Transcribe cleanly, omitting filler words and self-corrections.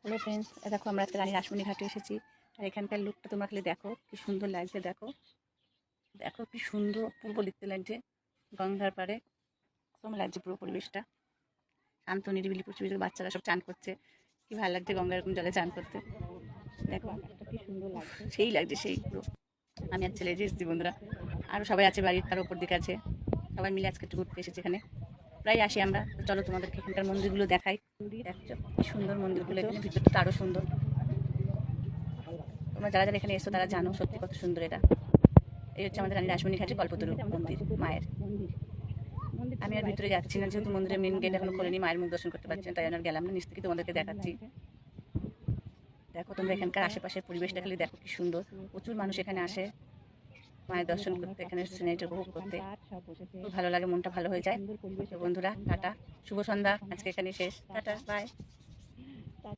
Hello friends, দেখো আমরা আজকে রানী রাসমণি ঘাটে এসেছি। আর এখানকার লুকটা তোমরা খালি দেখো, কি সুন্দর লাগছে। দেখো দেখো কি সুন্দর অপূর্ব দেখতে লাগছে। গঙ্গার পাড়ে কেমন লাগছে পুরো পরিবেশটা, শান্ত নিরিবিলি পরিবেশ। বাচ্চারা সব চান করছে, কি ভালো লাগছে গঙ্গার এরকম জলে চান করতে। দেখো কি সুন্দর লাগছে, সেই লাগছে সেই পুরো। আমি আর ছেলে যে এসেছি বন্ধুরা, আরও সবাই আছে বাড়ির তার ওপর দিকে আছে। সবাই মিলে আজকে একটু ঘুরতে এসেছি এখানে, প্রায় আসি আমরা। তো চলো তোমাদেরকে এখানকার মন্দিরগুলো দেখাই। দেখছো কি সুন্দর মন্দিরগুলো, এখানে ভিতরটা তো আরও সুন্দর। তোমরা যারা যারা এখানে এসো তারা জানো সত্যি কত সুন্দর এটা। এই হচ্ছে আমাদের রানী রাসমণি ঘাটের কল্পতরু মন্দির মায়ের। আমি আর ভিতরে যাচ্ছি না, যেহেতু মন্দিরের মেন গেট এখনো খোলেনি, মায়ের মুখ দর্শন করতে পারছেন, তাই আর গেলাম না। নিচ থেকে তোমাদেরকে দেখাচ্ছি। দেখো তোমরা এখানকার আশেপাশের পরিবেশটা খালি দেখো, কি সুন্দর। প্রচুর মানুষ এখানে আসে মায়ের দর্শন করতে, এখানে সিনারিটা উপভোগ করতে। খুব ভালো লাগে, মনটা ভালো হয়ে যায়। তো বন্ধুরা টাটা, শুভ সন্ধ্যা, আজকে এখানে শেষ। Tata, by.